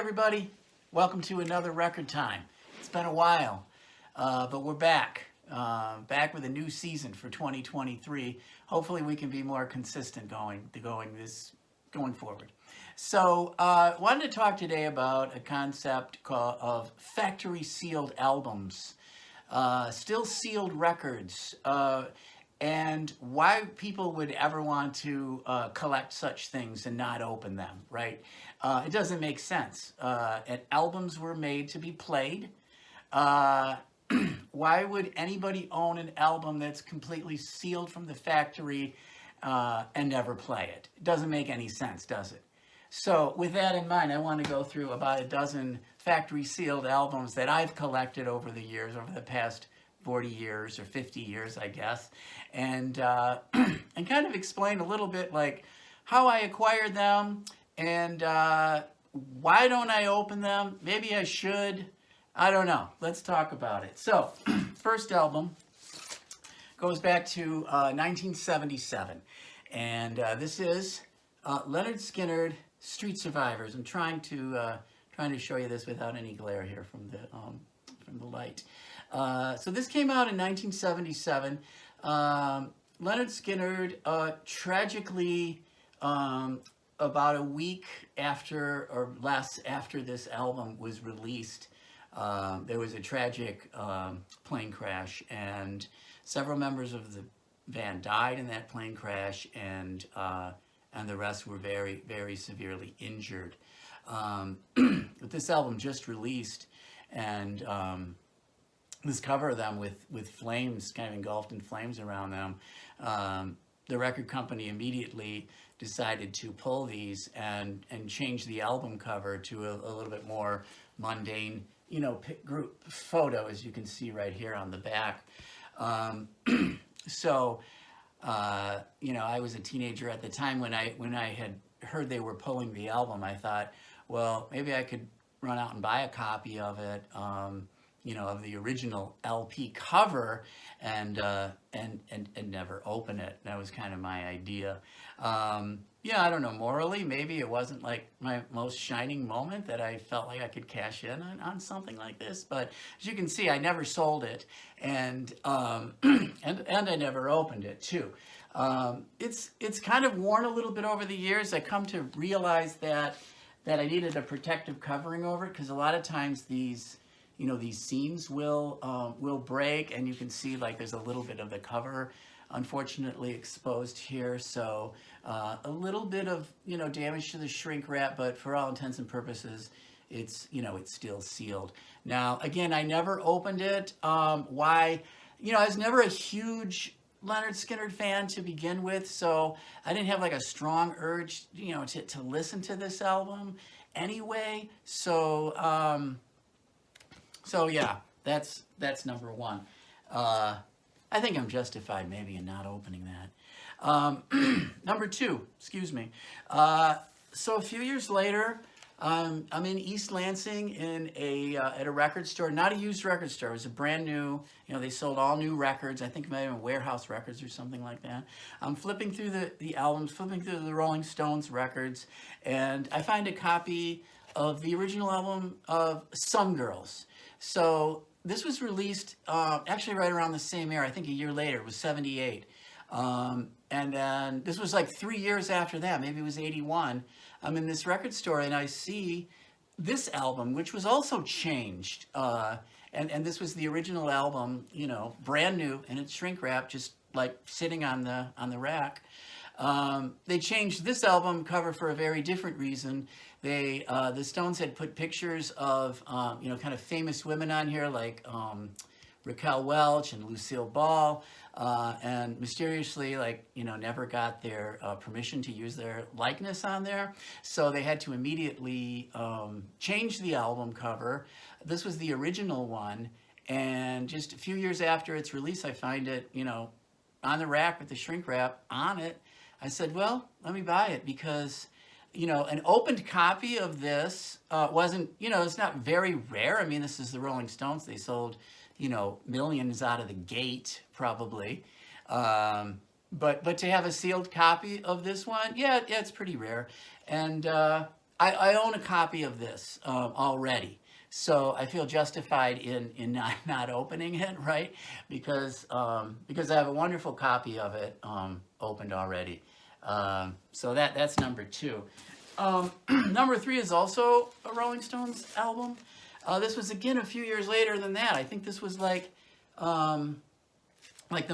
everybody. Welcome to another Record Time. It's been a while, but we're back. Back with a new season for 2023. Hopefully we can be more consistent going forward. So wanted to talk today about a concept of factory sealed albums, still sealed records, and why people would ever want to collect such things and not open them, right? It doesn't make sense. And albums were made to be played. Why would anybody own an album that's completely sealed from the factory and never play it? It doesn't make any sense, does it? So with that in mind, I want to go through about a dozen factory sealed albums that I've collected over the years, over the past 40 years or 50 years, I guess, and and kind of explain a little bit like how I acquired them and why don't I open them? Maybe I should. I don't know. Let's talk about it. So, first album goes back to 1977, and this is Leonard Skinner, Street Survivors. I'm trying to show you this without any glare here from the light. So this came out in 1977. Leonard Skinner, tragically, about a week after or less after this album was released, there was a tragic plane crash, and several members of the band died in that plane crash, and the rest were very, very severely injured. But this album just released, and this cover of them with flames, kind of engulfed in flames around them, the record company immediately decided to pull these and change the album cover to a little bit more mundane, group photo, as you can see right here on the back. So, I was a teenager at the time when I had heard they were pulling the album. I thought, well, maybe I could run out and buy a copy of it, of the original LP cover, and never open it. That was kind of my idea. I don't know, morally, maybe it wasn't like my most shining moment that I felt like I could cash in on something like this. But as you can see, I never sold it, and I never opened it too. It's kind of worn a little bit over the years. I come to realize that I needed a protective covering over it, because a lot of times these seams will break, and you can see like there's a little bit of the cover unfortunately exposed here, so a little bit of damage to the shrink wrap, but for all intents and purposes it's still sealed. Now again, I never opened it. Why? I was never a huge Leonard Skinner fan to begin with, so I didn't have like a strong urge to listen to this album anyway. So yeah, that's number one. I think I'm justified maybe in not opening that. Number two, excuse me. So a few years later, I'm in East Lansing at a record store, not a used record store. It was a brand new, they sold all new records. I think it might have been Warehouse Records or something like that. I'm flipping through the albums, flipping through the Rolling Stones records, and I find a copy of the original album of Some Girls. So this was released actually right around the same year. I think a year later. It was 78. And then this was like 3 years after that. Maybe it was 81. I'm in this record store and I see this album, which was also changed. And this was the original album, brand new, and it's shrink wrap, just like sitting on the rack. They changed this album cover for a very different reason. The Stones had put pictures of kind of famous women on here, like Raquel Welch and Lucille Ball, and mysteriously, never got their permission to use their likeness on there. So they had to immediately change the album cover. This was the original one, and just a few years after its release, I find it, on the rack with the shrink wrap on it. I said, well, let me buy it, because an opened copy of this wasn't, it's not very rare. I mean, this is the Rolling Stones. They sold, millions out of the gate, probably. But to have a sealed copy of this one, yeah, it's pretty rare. And I own a copy of this already. So I feel justified in not opening it, right? Because I have a wonderful copy of it opened already. So that's number two. Number three is also a Rolling Stones album. This was again a few years later than that. I think this was like the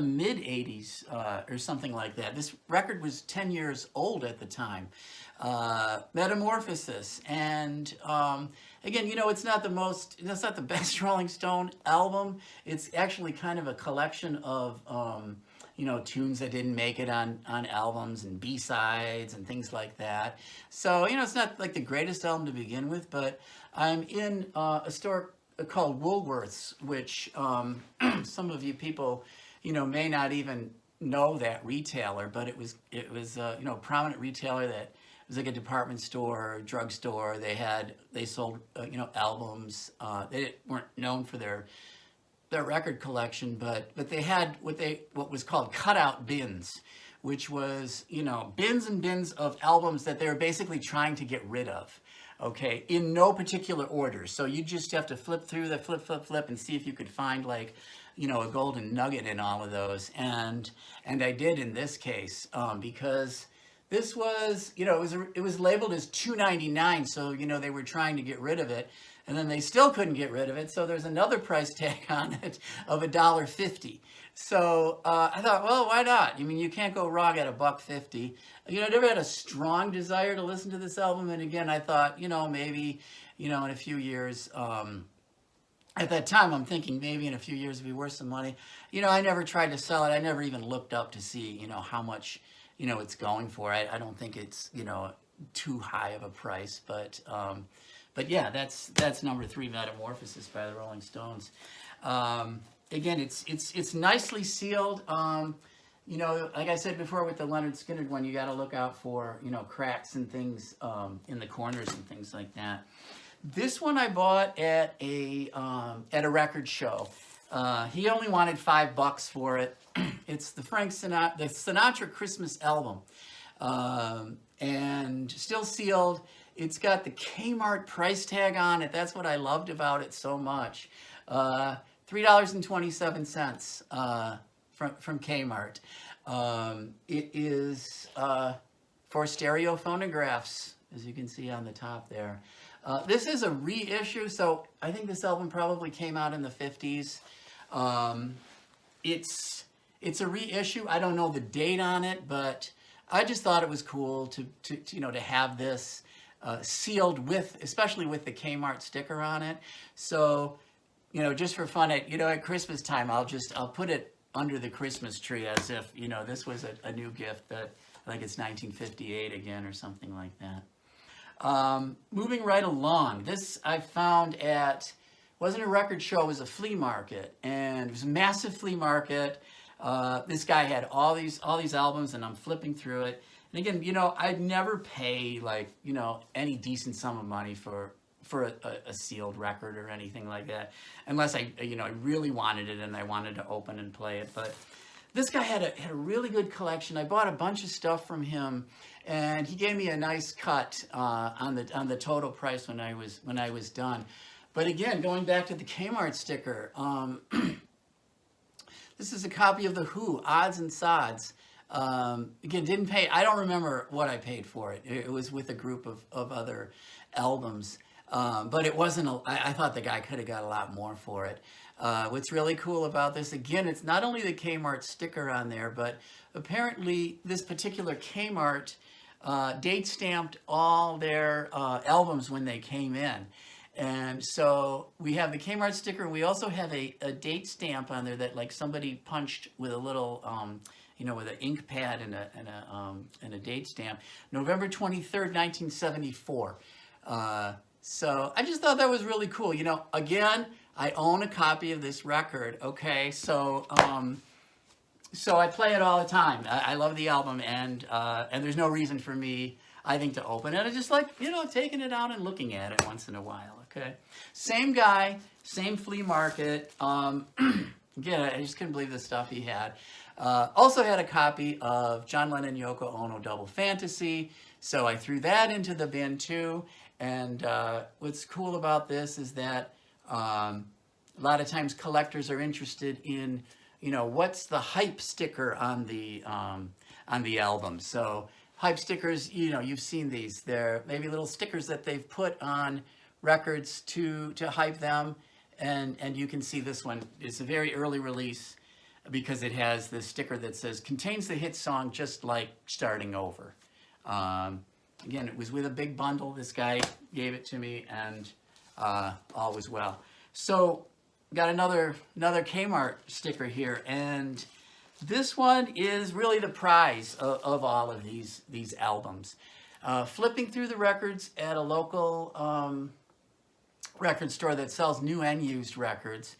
mid 80s or something like that. This record was 10 years old at the time. Metamorphosis. And again, it's not the best Rolling Stone album. It's actually kind of a collection of, tunes that didn't make it on albums and B-sides and things like that. So, it's not like the greatest album to begin with, but I'm in a store called Woolworth's, which some of you people, may not even know that retailer, but it was a prominent retailer that was like a department store, drugstore. They sold albums. They weren't known for their record collection, but they had what was called cutout bins, which was bins and bins of albums that they were basically trying to get rid of. Okay, in no particular order. So you just have to flip through the flip, and see if you could find like, a golden nugget in all of those. And I did in this case because this was, it was labeled as $2.99. So they were trying to get rid of it, and then they still couldn't get rid of it. So there's another price tag on it of $1.50. So I thought, well, why not? I mean, you can't go wrong at $1.50. I never had a strong desire to listen to this album. And again, I thought, maybe, in a few years, at that time, I'm thinking maybe in a few years it'd be worth some money. I never tried to sell it. I never even looked up to see, how much, it's going for. I don't think it's, too high of a price. But yeah, that's number three, Metamorphosis by the Rolling Stones. Again, it's nicely sealed. Like I said before with the Leonard Skinner one, you got to look out for, cracks and things in the corners and things like that. This one I bought at a record show. He only wanted $5 for it. It's the Sinatra Christmas album, and still sealed. It's got the K-Mart price tag on it. That's what I loved about it so much. $3.27 from K-Mart. It is for stereo phonographs, as you can see on the top there. This is a reissue, so I think this album probably came out in the 50s. It's a reissue. I don't know the date on it, but I just thought it was cool to have this sealed especially with the K-Mart sticker on it. So, just for fun, at Christmas time, I'll put it under the Christmas tree as if, this was a new gift that I think it's 1958 again or something like that. Moving right along, this I found wasn't a record show, it was a flea market, and it was a massive flea market. This guy had all these albums, and I'm flipping through it. And again, I'd never pay any decent sum of money for a sealed record or anything like that, unless I really wanted it and I wanted to open and play it. But this guy had a really good collection. I bought a bunch of stuff from him, and he gave me a nice cut on the total price when I was done. But again, going back to the Kmart sticker, this is a copy of The Who, Odds and Sods. Again, didn't pay. I don't remember what I paid for it. It was with a group of other albums. But it wasn't, I thought the guy could have got a lot more for it. What's really cool about this, again, it's not only the Kmart sticker on there, but apparently this particular Kmart date stamped all their albums when they came in. And so we have the Kmart sticker, and we also have a date stamp on there that like somebody punched with a little, with an ink pad and a date stamp, November 23rd, 1974. So I just thought that was really cool. Again, I own a copy of this record. Okay, so I play it all the time. I love the album, and there's no reason for me, I think, to open it. I just like taking it out and looking at it once in a while. Okay, same guy, same flea market. Again, I just couldn't believe the stuff he had. Also had a copy of John Lennon Yoko Ono Double Fantasy. So I threw that into the bin too. And what's cool about this is that a lot of times collectors are interested in, what's the hype sticker on the album. So hype stickers, you've seen these. They're maybe little stickers that they've put on records to hype them. And you can see this one. It's a very early release because it has this sticker that says, contains the hit song Just Like Starting Over. Again, it was with a big bundle. This guy gave it to me, and all was well. So got another K-Mart sticker here, and this one is really the prize of all of these albums. Flipping through the records at a local record store that sells new and used records,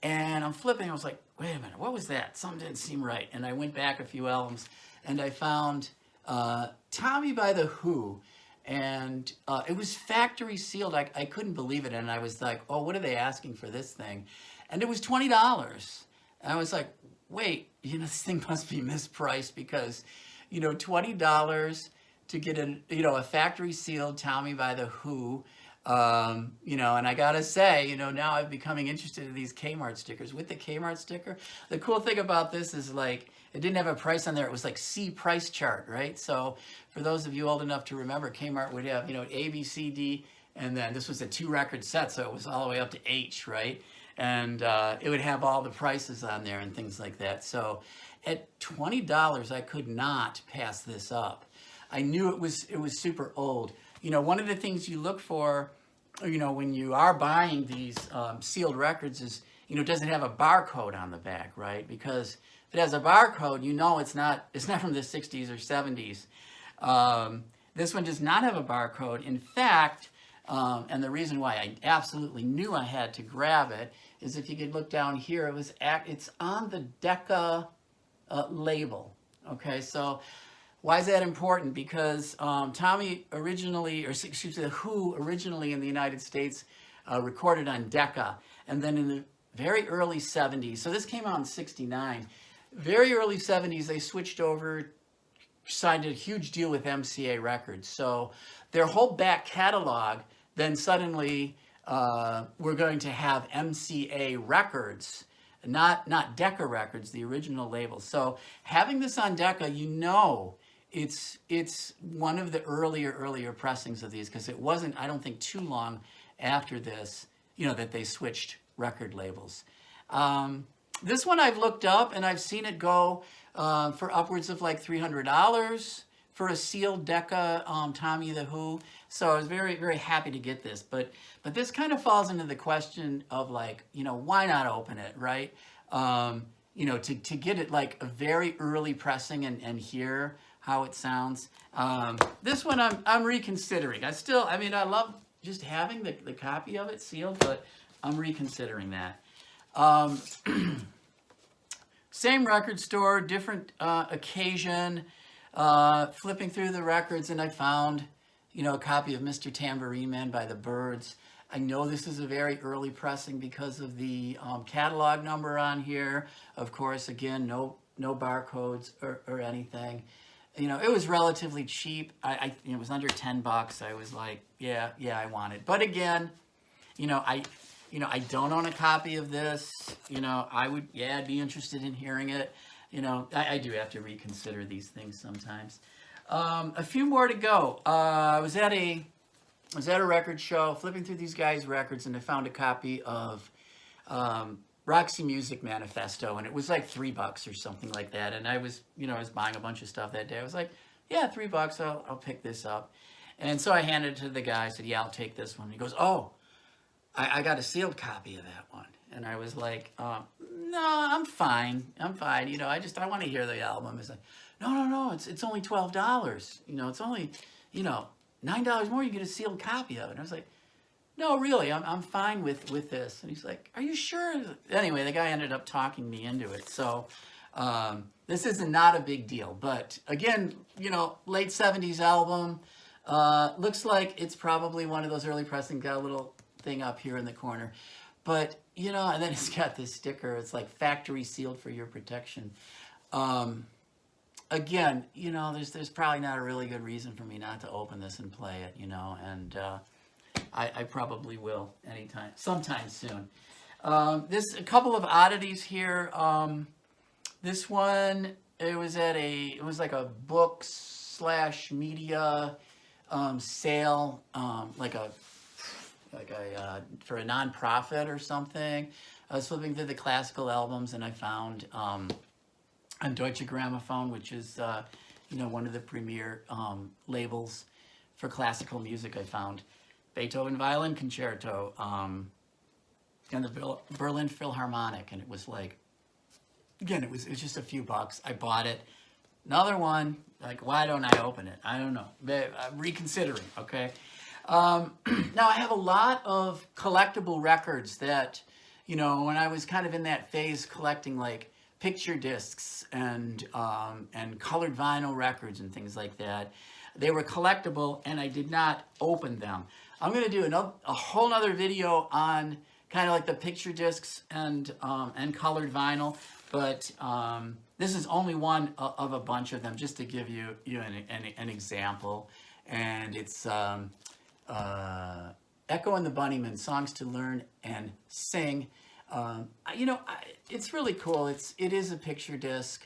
and I'm flipping. I was like, wait a minute, what was that? Something didn't seem right. And I went back a few albums, and I found Tommy by The Who, and it was factory sealed. I couldn't believe it, and I was like, oh, what are they asking for this thing? And it was $20. And I was like, wait, this thing must be mispriced because, $20 to get a factory sealed Tommy by The Who. And I gotta say, now I'm becoming interested in these K-Mart stickers. With the K-Mart sticker, the cool thing about this is like, it didn't have a price on there. It was like C price chart, right? So for those of you old enough to remember, K-Mart would have, A, B, C, D, and then this was a 2-record set, so it was all the way up to H, right? And it would have all the prices on there and things like that. So at $20, I could not pass this up. I knew it was super old. One of the things you look for, when you are buying these sealed records is, does it have a barcode on the back, right? Because if it has a barcode, it's not from the 60s or 70s. This one does not have a barcode. In fact, and the reason why I absolutely knew I had to grab it is if you could look down here, it's on the Decca label. Okay, so why is that important? Because Tommy originally, or excuse me, The Who originally in the United States recorded on Decca, and then in the very early 70s, so this came out in '69, very early 70s, they switched over, signed a huge deal with MCA Records. So their whole back catalog, then suddenly we're going to have MCA Records, not Decca Records, the original label. So having this on Decca, it's one of the earlier pressings of these, because it wasn't, I don't think, too long after this, that they switched record labels. This one I've looked up, and I've seen it go for upwards of like $300 for a sealed Decca Tommy The Who. So I was very, very happy to get this. But this kind of falls into the question of like, why not open it, right? To get it like a very early pressing and hear how it sounds. This one I'm reconsidering. I love just having the copy of it sealed, but I'm reconsidering that. Same record store, different occasion, flipping through the records, and I found, a copy of Mr. Tambourine Man by the Byrds. I know this is a very early pressing because of the catalog number on here. Of course, again, no barcodes or anything. It was relatively cheap. It was under $10. I was like, yeah, I want it. But again, I don't own a copy of this. I'd be interested in hearing it. I do have to reconsider these things sometimes. A few more to go. I was at a record show, flipping through these guys' records, and I found a copy of Roxy Music Manifesto, and it was like $3 or something like that. And I was buying a bunch of stuff that day. I was like, yeah, $3, I'll pick this up. And so I handed it to the guy. I said, yeah, I'll take this one. He goes, oh, I got a sealed copy of that one. And I was like, no, I'm fine. I want to hear the album. It's like, no, it's only $12. It's only, $9 more, you get a sealed copy of it. And I was like, no, really, I'm fine with this. And he's like, are you sure? Anyway, the guy ended up talking me into it. So this is not a big deal. But again, late 70s album. Looks like it's probably one of those early pressing, got a little thing up here in the corner. But, and then it's got this sticker. It's like factory sealed for your protection. again, there's probably not a really good reason for me not to open this and play it, and I probably will sometime soon. This a couple of oddities here. This one, it was like a book/media sale, for a nonprofit or something. I was flipping through the classical albums and I found on Deutsche Grammophon, which is one of the premier labels for classical music. I found Beethoven Violin Concerto and the Berlin Philharmonic, and it was like, again, it was just a few bucks. I bought it. Another one, like, why don't I open it? I don't know. I'm reconsidering, okay? Now, I have a lot of collectible records that, when I was kind of in that phase collecting, like, picture discs and colored vinyl records and things like that, they were collectible, and I did not open them. I'm going to do a whole nother video on kind of like the picture discs and colored vinyl, but this is only one of a bunch of them, just to give you an example. And it's Echo and the Bunnymen, Songs to Learn and Sing. It's really cool. It is a picture disc.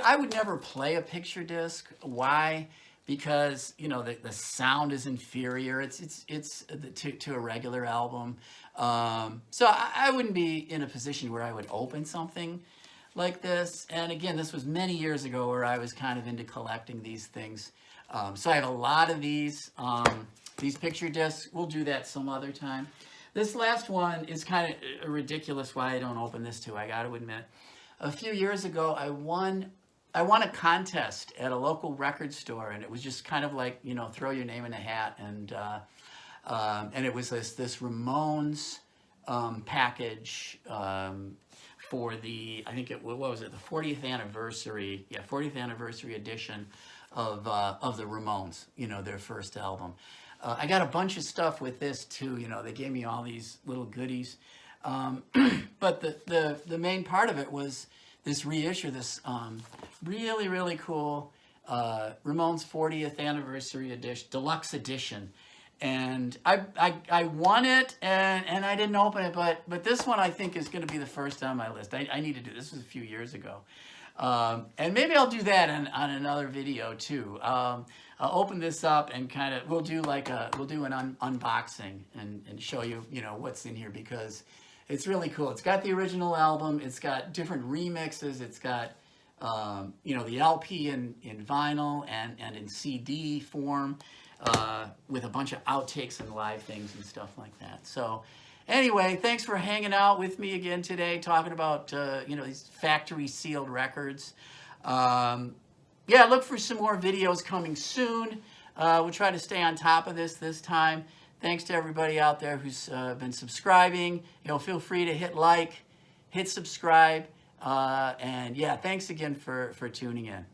I would never play a picture disc. Why? Because the sound is inferior. It's to a regular album. So I wouldn't be in a position where I would open something like this. And again, this was many years ago where I was kind of into collecting these things. So I have a lot of these picture discs. We'll do that some other time. This last one is kind of ridiculous why I don't open this too, I got to admit. A few years ago, I won a contest at a local record store, and it was just kind of like, throw your name in a hat, and it was this Ramones package for the, I think what was it, the 40th anniversary, 40th anniversary edition of the Ramones, their first album. I got a bunch of stuff with this too, they gave me all these little goodies, but the main part of it was this reissue, this really, really cool Ramones 40th anniversary edition, deluxe edition. And I won it, and I didn't open it, but this one I think is going to be the first on my list. I need to do this. Was a few years ago, and maybe I'll do that on another video too. I'll open this up and kind of we'll do an unboxing and show you what's in here, because it's really cool. It's got the original album. It's got different remixes. It's got the LP in vinyl and in CD form. With a bunch of outtakes and live things and stuff like that. So anyway, thanks for hanging out with me again today, talking about these factory sealed records. Look for some more videos coming soon. We'll try to stay on top of this time. Thanks to everybody out there who's been subscribing. Feel free to hit like, hit subscribe, and thanks again for tuning in.